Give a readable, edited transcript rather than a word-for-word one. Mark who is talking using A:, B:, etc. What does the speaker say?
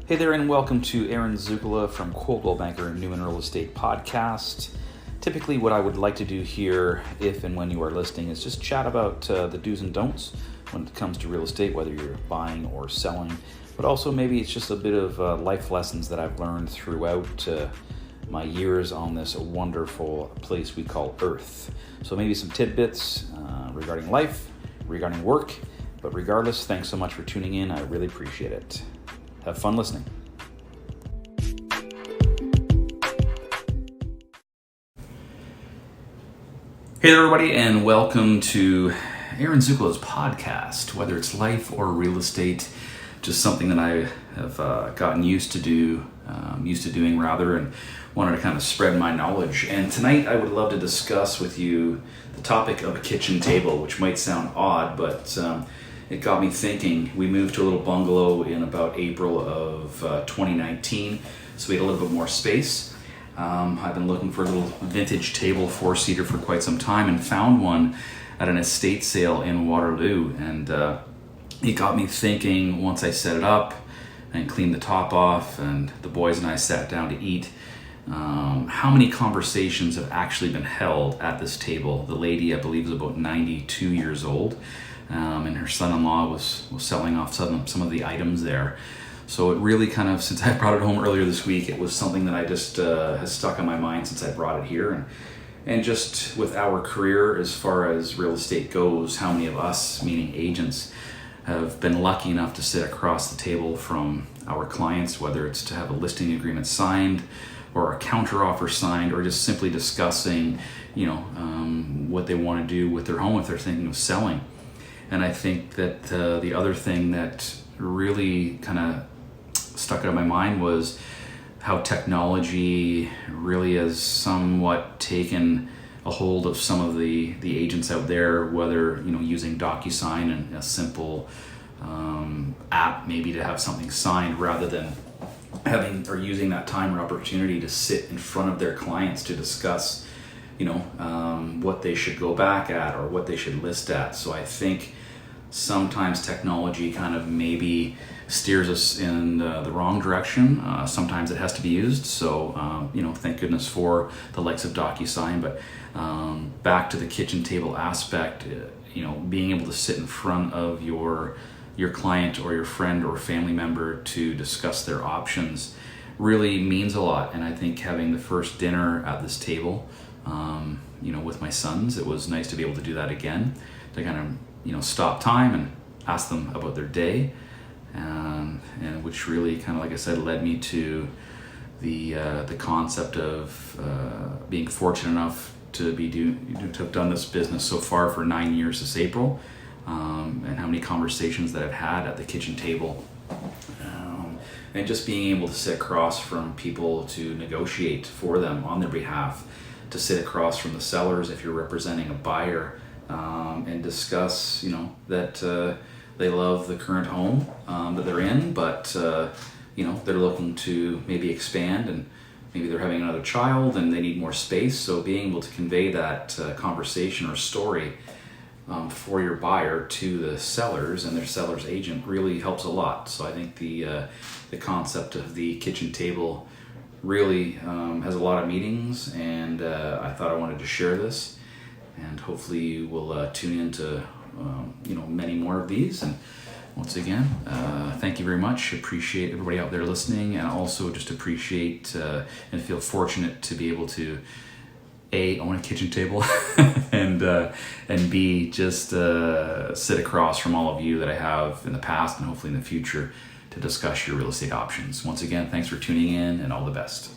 A: Hey there, and welcome to Aaron Zuccala from Coldwell Banker Newman Real Estate Podcast. Typically, what I would like to do here, if and when you are listening, is just chat about the do's and don'ts when it comes to real estate, whether you're buying or selling. But also, maybe it's just a bit of life lessons that I've learned throughout my years on this wonderful place we call Earth. So maybe some tidbits regarding life, regarding work. But regardless, thanks so much for tuning in. I really appreciate it. Have fun listening. Hey there, everybody, and welcome to Aaron Zuccala's podcast. Whether it's life or real estate, just something that I have gotten used to doing, and wanted to kind of spread my knowledge. And tonight, I would love to discuss with you the topic of a kitchen table, which might sound odd, but it got me thinking. We moved to a little bungalow in about April of 2019, so we had a little bit more space. I've been looking for a little vintage table, four-seater, for quite some time, and found one at an estate sale in Waterloo. And it got me thinking, once I set it up and cleaned the top off and the boys and I sat down to eat, how many conversations have actually been held at this table. The lady, I believe, is about 92 years old. And her son-in-law was selling off some of the items there. So it really kind of, since I brought it home earlier this week, it was something that I just has stuck in my mind since I brought it here. And just with our career as far as real estate goes, how many of us, meaning agents, have been lucky enough to sit across the table from our clients, whether it's to have a listing agreement signed or a counteroffer signed, or just simply discussing, what they want to do with their home if they're thinking of selling. And I think that the other thing that really kind of stuck out of my mind was how technology really has somewhat taken a hold of some of the agents out there, whether using DocuSign and a simple app maybe to have something signed, rather than having or using that time or opportunity to sit in front of their clients to discuss what they should go back at or what they should list at. So I think sometimes technology kind of maybe steers us in the wrong direction. Sometimes it has to be used. So, thank goodness for the likes of DocuSign. But back to the kitchen table aspect, being able to sit in front of your client or your friend or family member to discuss their options really means a lot. And I think having the first dinner at this table, with my sons, it was nice to be able to do that again, to kind of stop time and ask them about their day, and which really kind of, like I said, led me to the concept of being fortunate enough to have done this business so far for 9 years this April, and how many conversations that I've had at the kitchen table, and just being able to sit across from people to negotiate for them on their behalf, to sit across from the sellers if you're representing a buyer, and discuss, that they love the current home that they're in, but they're looking to maybe expand, and maybe they're having another child and they need more space. So being able to convey that conversation or story for your buyer to the sellers and their seller's agent really helps a lot. So I think the concept of the kitchen table really has a lot of meanings, and I thought I wanted to share this, and hopefully you will tune into many more of these. And once again, thank you very much. Appreciate everybody out there listening, and also just appreciate and feel fortunate to be able to A, own a kitchen table and B, just sit across from all of you that I have in the past and hopefully in the future to discuss your real estate options. Once again, thanks for tuning in, and all the best.